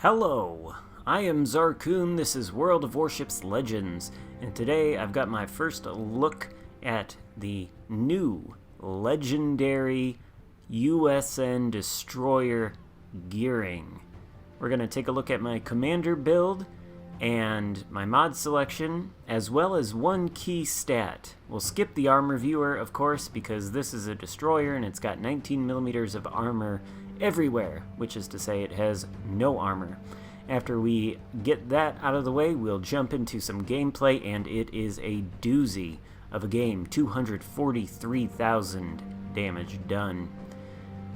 Hello, I am Xarkun, this is World of Warships Legends, and today I've got my first look at the new legendary USN Destroyer Gearing. We're going to take a look at my commander build and my mod selection, as well as one key stat. We'll skip the armor viewer, of course, because this is a destroyer and it's got 19 millimeters of armor everywhere, which is to say it has no armor. After we get that out of the way, we'll jump into some gameplay, and it is a doozy of a game. 243,000 damage done.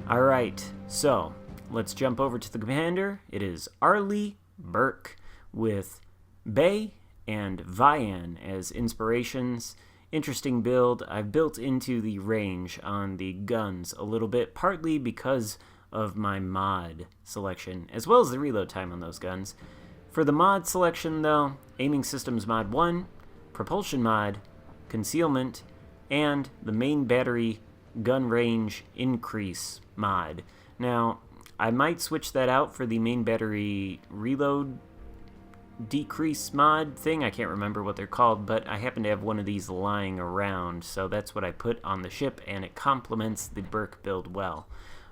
Alright, so let's jump over to the commander. It is Arleigh Burke with Bay and Vian as inspirations. Interesting build. I've built into the range on the guns a little bit, partly because of my mod selection, as well as the reload time on those guns. For the mod selection, though, Aiming Systems Mod 1, Propulsion Mod, Concealment, and the main battery gun range increase mod. Now, I might switch that out for the main battery reload decrease mod thing. I can't remember what they're called, but I happen to have one of these lying around, so that's what I put on the ship, and it complements the Burke build well.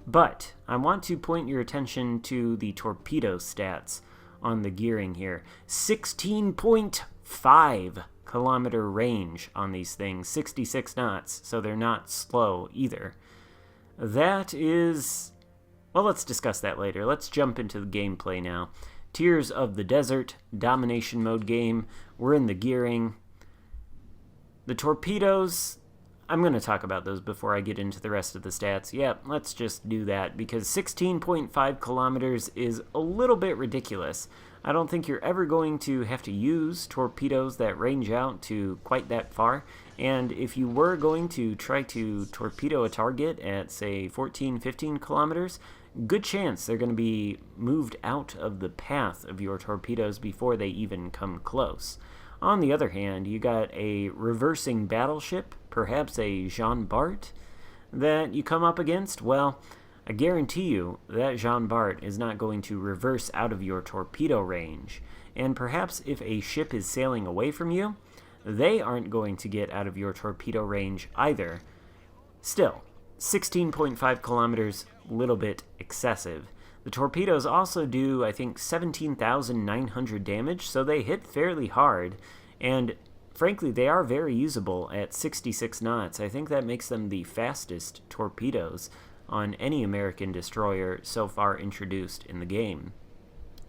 But I want to point your attention to the torpedo stats on the gearing here. 16.5 kilometer range on these things, 66 knots, so they're not slow either. That is... well, let's discuss that later. Let's jump into the gameplay now. Tears of the Desert, domination mode game. We're in the gearing. The torpedoes, I'm going to talk about those before I get into the rest of the stats. Yeah, let's just do that, because 16.5 kilometers is a little bit ridiculous. I don't think you're ever going to have to use torpedoes that range out to quite that far, and if you were going to try to torpedo a target at, say, 14, 15 kilometers, good chance they're going to be moved out of the path of your torpedoes before they even come close. On the other hand, you got a reversing battleship, perhaps a Jean Bart, that you come up against. Well, I guarantee you that Jean Bart is not going to reverse out of your torpedo range. And perhaps if a ship is sailing away from you, they aren't going to get out of your torpedo range either. Still, 16.5 kilometers, a little bit excessive. The torpedoes also do, I think, 17,900 damage, so they hit fairly hard, and frankly, they are very usable at 66 knots. I think that makes them the fastest torpedoes on any American destroyer so far introduced in the game.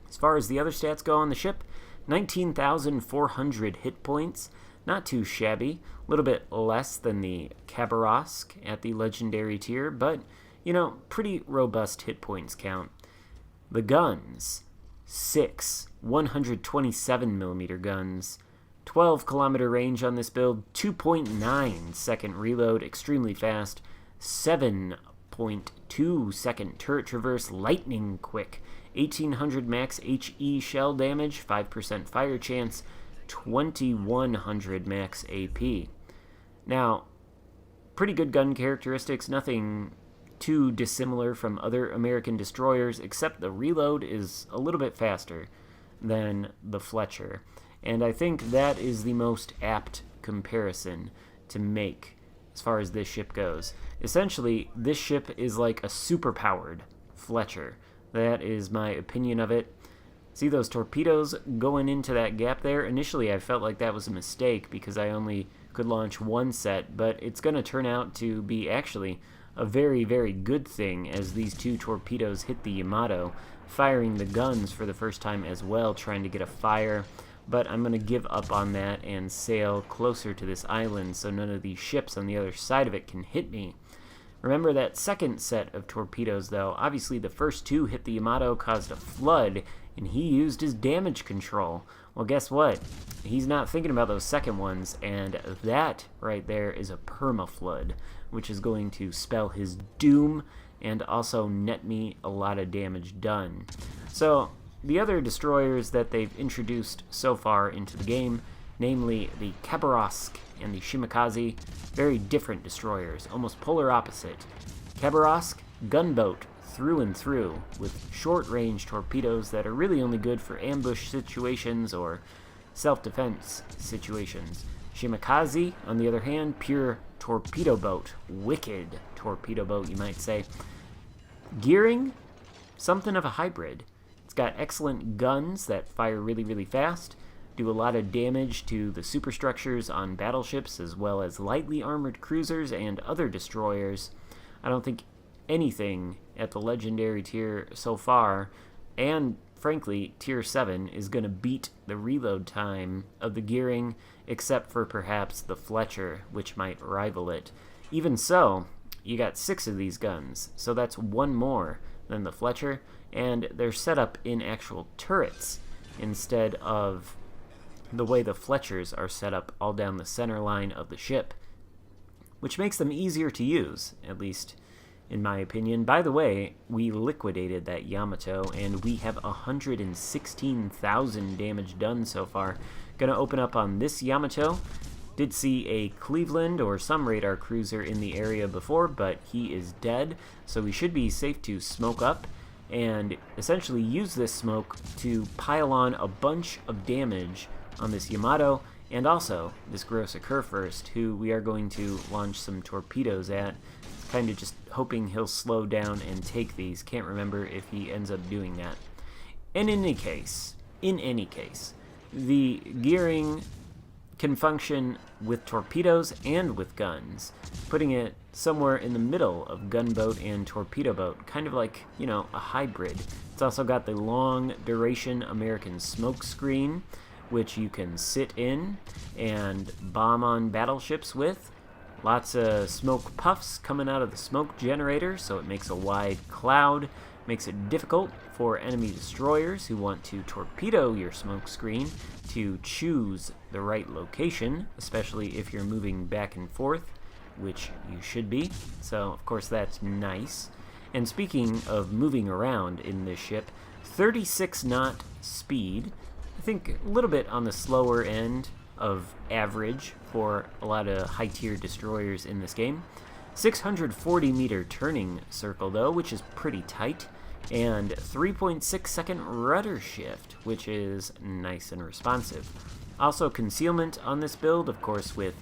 As far as the other stats go on the ship, 19,400 hit points, not too shabby, a little bit less than the Khabarovsk at the legendary tier, but, you know, pretty robust hit points count. The guns, 6 127mm guns, 12 kilometer range on this build, 2.9 second reload, extremely fast, 7.2 second turret traverse, lightning quick, 1800 max HE shell damage, 5% fire chance, 2100 max AP. Now, pretty good gun characteristics, nothing too dissimilar from other American destroyers, except the reload is a little bit faster than the Fletcher. And I think that is the most apt comparison to make as far as this ship goes. Essentially, this ship is like a super-powered Fletcher. That is my opinion of it. See those torpedoes going into that gap there? Initially, I felt like that was a mistake because I only could launch one set, but it's going to turn out to be actually a very, very good thing as these two torpedoes hit the Yamato, firing the guns for the first time as well, trying to get a fire. But I'm going to give up on that and sail closer to this island so none of these ships on the other side of it can hit me. Remember that second set of torpedoes, though. Obviously, the first two hit the Yamato, caused a flood, and he used his damage control. Well, guess what? He's not thinking about those second ones, and that right there is a perma-flood, which is going to spell his doom and also net me a lot of damage done. So, the other destroyers that they've introduced so far into the game, namely the Khabarovsk and the Shimakaze, very different destroyers, almost polar opposite. Khabarovsk, gunboat, through and through, with short-range torpedoes that are really only good for ambush situations or self-defense situations. Shimakaze, on the other hand, pure torpedo boat. Wicked torpedo boat, you might say. Gearing, something of a hybrid. It's got excellent guns that fire really, really fast, do a lot of damage to the superstructures on battleships, as well as lightly armored cruisers and other destroyers. I don't think anything at the legendary tier so far, and frankly, tier 7, is going to beat the reload time of the Gearing, except for perhaps the Fletcher, which might rival it. Even so, you got 6 of these guns, so that's 1 more than the Fletcher, and they're set up in actual turrets instead of the way the Fletchers are set up all down the center line of the ship, which makes them easier to use, at least in my opinion. By the way, we liquidated that Yamato, and we have 116,000 damage done so far. Gonna open up on this Yamato. Did see a Cleveland or some radar cruiser in the area before, but he is dead, so we should be safe to smoke up and essentially use this smoke to pile on a bunch of damage on this Yamato, and also this Gross Occur First, who we are going to launch some torpedoes at. Kind of just hoping he'll slow down and take these. Can't remember if he ends up doing that. And in any case, the Gearing can function with torpedoes and with guns, putting it somewhere in the middle of gunboat and torpedo boat, kind of like, you know, a hybrid. It's also got the long duration American smoke screen, which you can sit in and bomb on battleships with. Lots of smoke puffs coming out of the smoke generator, so it makes a wide cloud, makes it difficult for enemy destroyers who want to torpedo your smoke screen to choose the right location, especially if you're moving back and forth, which you should be. So, of course, that's nice. And speaking of moving around in this ship, 36 knot speed, I think a little bit on the slower end of average for a lot of high-tier destroyers in this game. 640 meter turning circle though, which is pretty tight, and 3.6 second rudder shift, which is nice and responsive. Also concealment on this build, of course, with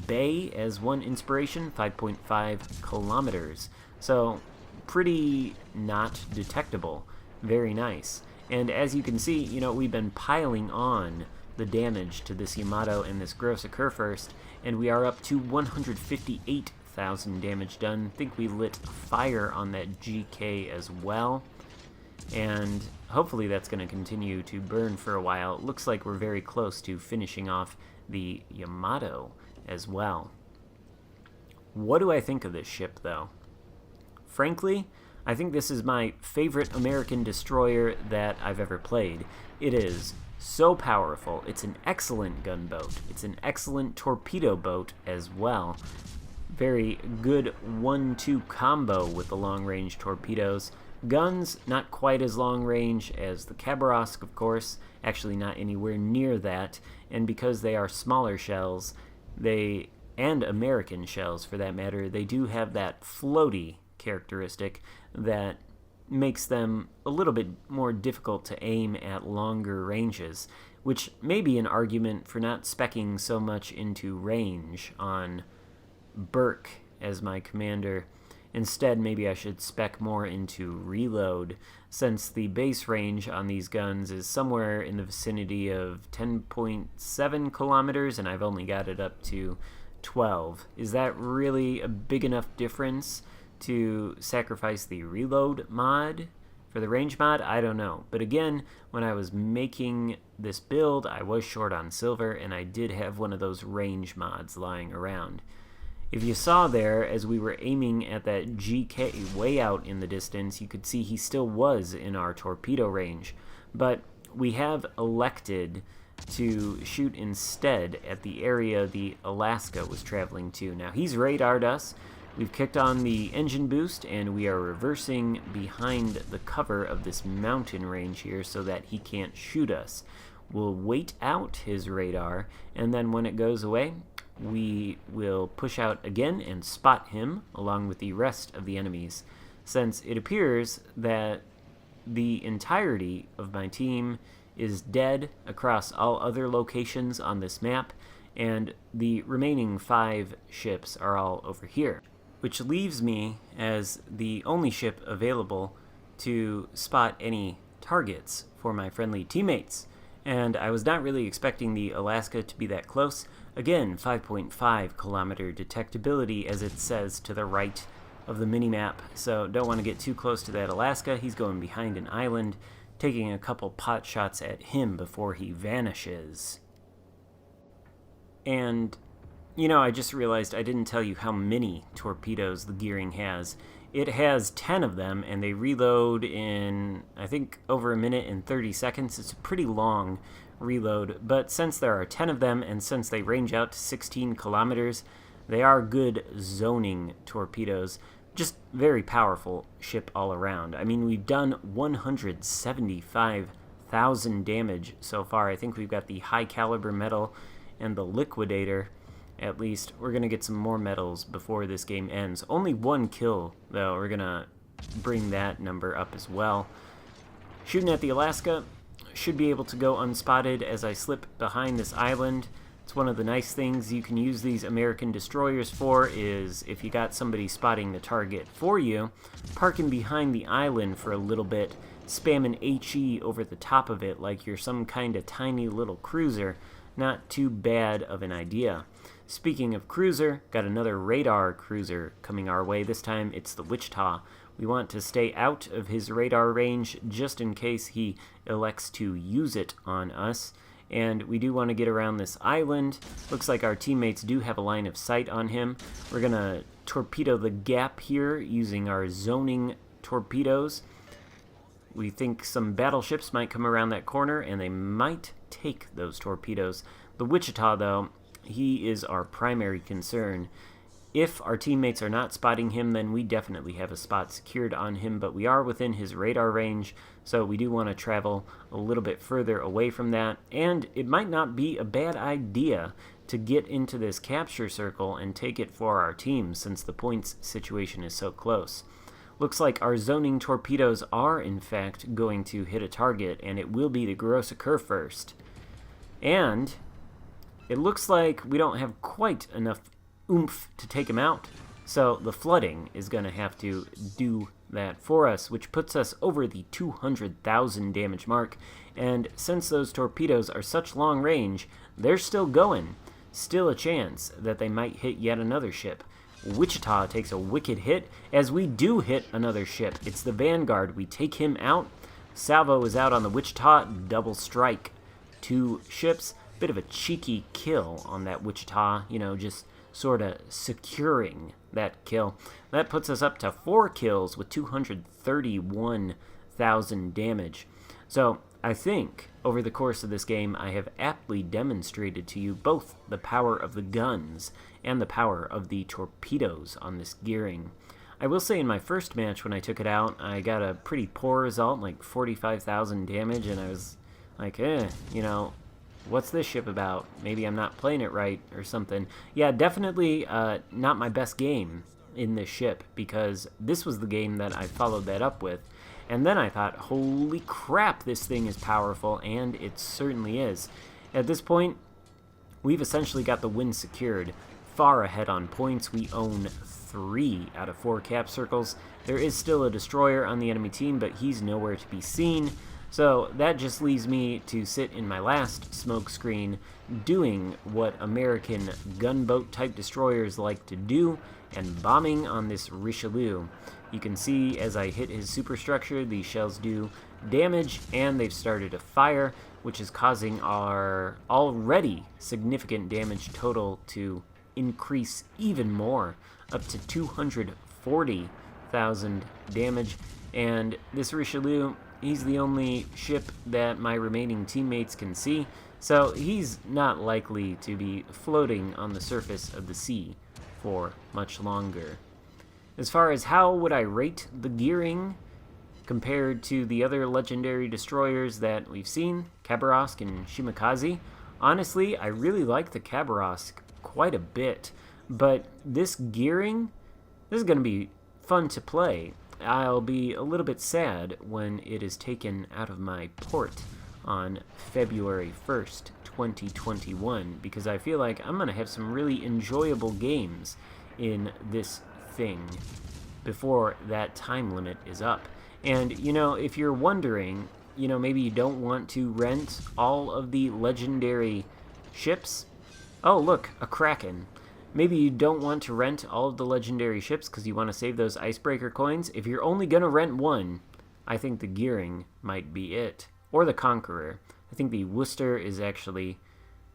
Bay as one inspiration, 5.5 kilometers. So pretty not detectable. Very nice. And as you can see, you know, we've been piling on the damage to this Yamato and this Gross Occur First, and we are up to 158,000 damage done. I think we lit fire on that GK as well, and hopefully that's going to continue to burn for a while. It looks like we're very close to finishing off the Yamato as well. What do I think of this ship, though? Frankly, I think this is my favorite American destroyer that I've ever played. It is so powerful. It's an excellent gunboat. It's an excellent torpedo boat as well. Very good 1-2 combo with the long-range torpedoes. Guns, not quite as long-range as the Khabarovsk, of course. Actually, not anywhere near that. And because they are smaller shells, and American shells for that matter, they do have that floaty characteristic that makes them a little bit more difficult to aim at longer ranges, which may be an argument for not speccing so much into range on Burke as my commander. Instead, maybe I should spec more into reload, since the base range on these guns is somewhere in the vicinity of 10.7 kilometers, and I've only got it up to 12. Is that really a big enough difference to sacrifice the reload mod for the range mod? I don't know. But again, when I was making this build, I was short on silver, and I did have one of those range mods lying around. If you saw there, as we were aiming at that GK way out in the distance, you could see he still was in our torpedo range. But we have elected to shoot instead at the area the Alaska was traveling to. Now, he's radared us. We've kicked on the engine boost, and we are reversing behind the cover of this mountain range here so that he can't shoot us. We'll wait out his radar, and then when it goes away, we will push out again and spot him along with the rest of the enemies. since it appears that the entirety of my team is dead across all other locations on this map, and the remaining 5 ships are all over here, which leaves me as the only ship available to spot any targets for my friendly teammates. And I was not really expecting the Alaska to be that close. Again, 5.5 kilometer detectability, as it says to the right of the minimap, so don't want to get too close to that Alaska. He's going behind an island, taking a couple pot shots at him before he vanishes. And, you know, I just realized I didn't tell you how many torpedoes the Gearing has. It has 10 of them, and they reload in, I think, over a minute and 30 seconds. It's a pretty long reload, but since there are 10 of them, and since they range out to 16 kilometers, they are good zoning torpedoes. Just very powerful ship all around. I mean, we've done 175,000 damage so far. I think we've got the high caliber medal and the liquidator. At least we're going to get some more medals before this game ends. Only 1 kill, though. We're going to bring that number up as well. Shooting at the Alaska. Should be able to go unspotted as I slip behind this island. It's one of the nice things you can use these American destroyers for, is if you got somebody spotting the target for you, parking behind the island for a little bit, spam an HE over the top of it like you're some kind of tiny little cruiser. Not too bad of an idea. Speaking of cruiser, got another radar cruiser coming our way. This time it's the Wichita. We want to stay out of his radar range just in case he elects to use it on us. And we do want to get around this island. Looks like our teammates do have a line of sight on him. We're going to torpedo the gap here using our zoning torpedoes. We think some battleships might come around that corner, and they might take those torpedoes. The Wichita, though, he is our primary concern. If our teammates are not spotting him, then we definitely have a spot secured on him, but we are within his radar range, so we do want to travel a little bit further away from that, and it might not be a bad idea to get into this capture circle and take it for our team, since the points situation is so close. Looks like our zoning torpedoes are, in fact, going to hit a target, and it will be the Grosser first. And it looks like we don't have quite enough oomph to take him out, so the flooding is going to have to do that for us, which puts us over the 200,000 damage mark. And since those torpedoes are such long range, they're still going. Still a chance that they might hit yet another ship. Wichita takes a wicked hit, as we do hit another ship. It's the Vanguard. We take him out. Salvo is out on the Wichita. Double strike. 2 ships. Bit of a cheeky kill on that Wichita, you know, just sort of securing that kill. That puts us up to 4 kills with 231,000 damage. So I think over the course of this game I have aptly demonstrated to you both the power of the guns and the power of the torpedoes on this Gearing. I will say in my first match when I took it out, I got a pretty poor result, like 45,000 damage, and I was like, you know, what's this ship about? Maybe I'm not playing it right or something. Yeah, definitely not my best game in this ship, because this was the game that I followed that up with. And then I thought, holy crap, this thing is powerful, and it certainly is. At this point, we've essentially got the win secured. Far ahead on points. We own 3 out of 4 cap circles. There is still a destroyer on the enemy team, but he's nowhere to be seen. So that just leaves me to sit in my last smoke screen doing what American gunboat type destroyers like to do, and bombing on this Richelieu. You can see as I hit his superstructure, the shells do damage, and they've started to fire, which is causing our already significant damage total to increase even more, up to 240,000 damage. And this Richelieu, he's the only ship that my remaining teammates can see, so he's not likely to be floating on the surface of the sea for much longer. As far as how would I rate the Gearing compared to the other legendary destroyers that we've seen, Khabarovsk and Shimakaze, honestly, I really like the Khabarovsk quite a bit, but this Gearing, this is going to be fun to play. I'll be a little bit sad when it is taken out of my port on February 1st, 2021, because I feel like I'm going to have some really enjoyable games in this thing before that time limit is up. And, you know, if you're wondering, you know, maybe you don't want to rent all of the legendary ships. Oh, look, a Kraken. Maybe you don't want to rent all of the legendary ships because you want to save those icebreaker coins. If you're only going to rent one, I think the Gearing might be it. Or the Conqueror. I think the Worcester is actually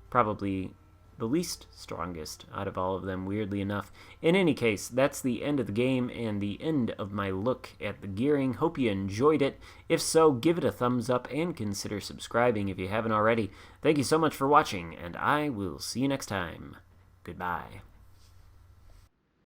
probably the least strongest out of all of them, weirdly enough. In any case, that's the end of the game and the end of my look at the Gearing. Hope you enjoyed it. If so, give it a thumbs up and consider subscribing if you haven't already. Thank you so much for watching, and I will see you next time. Goodbye.